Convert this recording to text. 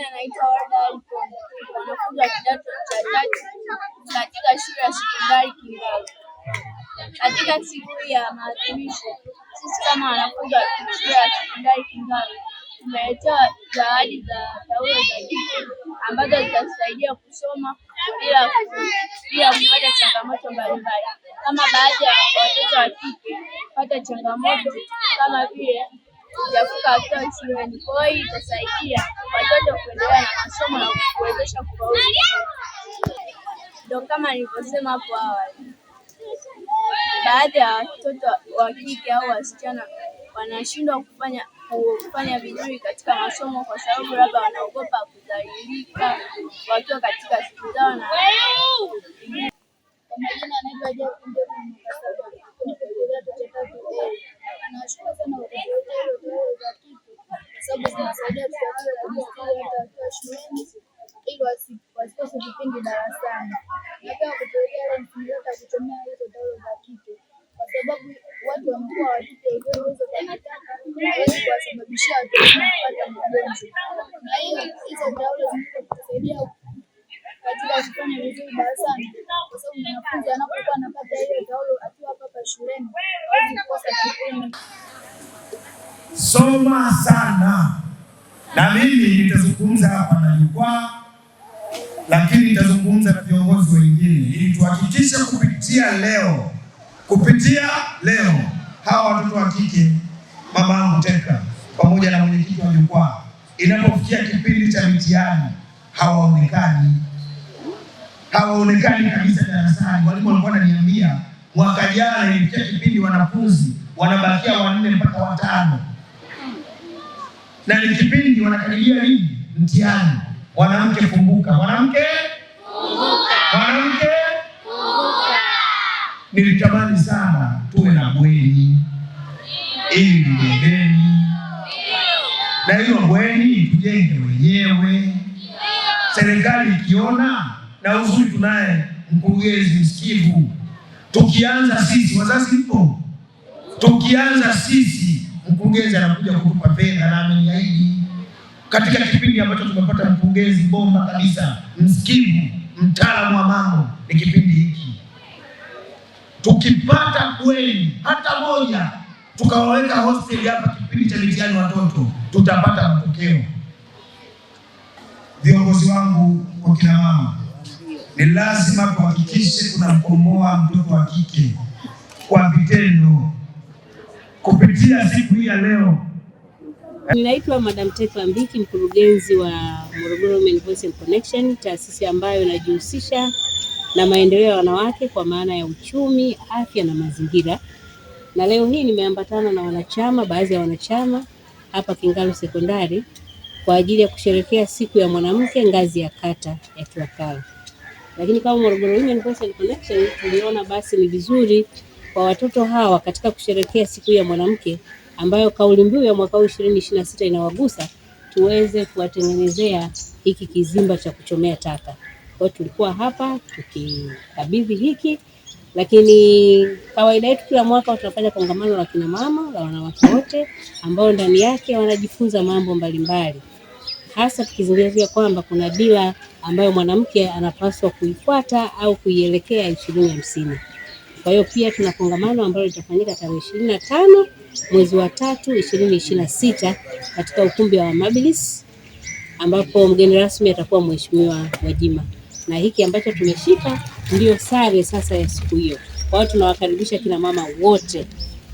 majina naitwa Warda Ali Kombo, mwanafunzi wa kidato cha 3 katika shule ya sekondari Kingalu. Katika siku ya maadhimisho, sisi kama wanafunzi wa shule ya sekondari Kingalu tumeletewa zawadi za taulo za kike ambazo zitasaidia kusoma bila kupata changamoto mbalimbali, kama baadhi ya watoto wa kike kupata changamoto kama vile kuchafuka wakiwa shuleni. Kwa hiyo itasaidia watoto kuendelea na masomo na kuwezesha kufaulu. Ndio kama nilivyosema hapo awali, baadhi ya watoto wa kike au wasichana wanashindwa kufanya vizuri katika masomo kwa sababu labda wanaogopa kudhalilika wakiwa katika siku zao. Na kwa majina anaitwa Jacob nashukuru sana za kike kwa sababu zinasaidia kufuatilia shuleni ili wasikose vipindi darasani. Na pia kutuletea ile mfunguo ya kutumia hizo taulo za kike kwa sababu watu wamekuwa wakike hizo ili kuwasababishia watoto kupata magonjwa. Na hizo taulo zinasaidia katika kufanya vizuri darasani kwa sababu mwanafunzi anapokuwa anapata hiyo taulo akiwa hapa shuleni hawezi kukosa kipindi. Soma sana. Na mimi nitazungumza hapa na jukwaa, lakini nitazungumza na viongozi wengine ili tuhakikishe kupitia leo hawa watoto wa kike, mamangu Teka pamoja na mwenyekiti wa jukwaa, inapofikia kipindi cha mitihani hawaonekani kabisa darasani. Walimu walikuwa wananiambia mwaka jana ilifikia kipindi wanafunzi wanabakia 4 mpaka 5. Na ni kipindi wanakaribia nini? Mtihani. Mwanamke funguka. Nilitamani sana tuwe na bweni ili tujengeni, na hiyo bweni tujenge wenyewe. Serikali ikiona, na uzuri tunaye mkurugenzi msikivu. Tukianza sisi wazazi mpo, tukianza sisi mkurugenzi anakuja kutupa fedha, na ameniahidi katika kipindi ambacho tumepata mkurugenzi bomba kabisa, msikivu, mtaalamu wa mambo, ni kipindi hiki. Tukipata bweni hata moja tukawaweka hostel hapa kipindi cha mitihani watoto, tutapata matokeo. Viongozi wangu kwa kina mama, ni lazima kuhakikishe tunamkomboa mtoto wa kike kwa vitendo kupitia siku hii ya leo. Ninaitwa Madam Teka Mbiki, mkurugenzi wa Morogoro Women Voice and Connection, taasisi ambayo inajihusisha na maendeleo ya wanawake kwa maana ya uchumi, afya na mazingira. Na leo hii nimeambatana na baadhi ya wanachama hapa Kingalu Sekondari kwa ajili ya kusherehekea siku ya mwanamke ngazi ya kata ya Kiwakala. Lakini kama Morogoro Women Voice and Connection tuliona basi ni vizuri kwa watoto hawa katika kusherehekea siku ya mwanamke ambayo kauli mbiu ya mwaka 2026 inawagusa, tuweze kuwatengenezea hiki kizimba cha kuchomea taka. Kwa tulikuwa hapa tukikabidhi hiki, lakini kawaida yetu kila mwaka tunafanya kongamano la kina mama la wanawake wote ambao ndani yake wanajifunza mambo mbalimbali, hasa tukizingatia kwamba kuna dira ambayo mwanamke anapaswa kuifuata au kuielekea 2050. Kwa hiyo pia tuna kongamano ambalo litafanyika tarehe 25 mwezi wa 3 2026 katika ukumbi wa Mabilis, ambapo mgeni rasmi atakuwa Mheshimiwa Gwajima. Na hiki ambacho tumeshika ndio sare sasa ya siku hiyo. Kwa hiyo tunawakaribisha kina mama wote